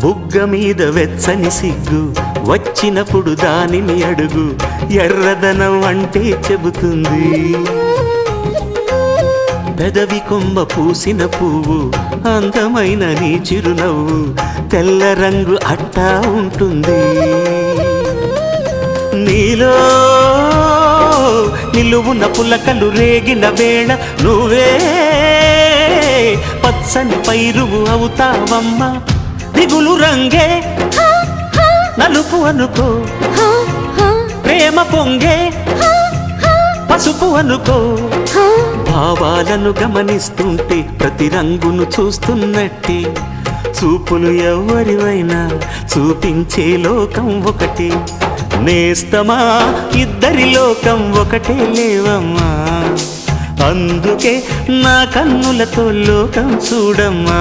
బుగ్గ మీద వెచ్చని సిగ్గు వచ్చినప్పుడు దానిని అడుగు, ఎర్రదనం అంటే చెబుతుంది. పెదవి కొమ్మ పూసిన పువ్వు అందమైన నీ చిరునవ్వు, తెల్ల రంగు అట్టా ఉంటుంది. నీలో నిలువున పులకలు రేగిన వేళ నువ్వే పచ్చని పైరువు అవుతావమ్మా. దిగులు రంగే నలుపు అనుకో, ప్రేమ పొంగే పసుపు అనుకో. భావాలను గమనిస్తుంటే ప్రతి రంగును చూస్తున్నట్టే, చూపులు ఎవరివైనా చూపించే లోకం ఒకటి. నేస్తమా ఇద్దరి లోకం ఒకటే లేవమ్మా, అందుకే నా కన్నులతో లోకం చూడమ్మా.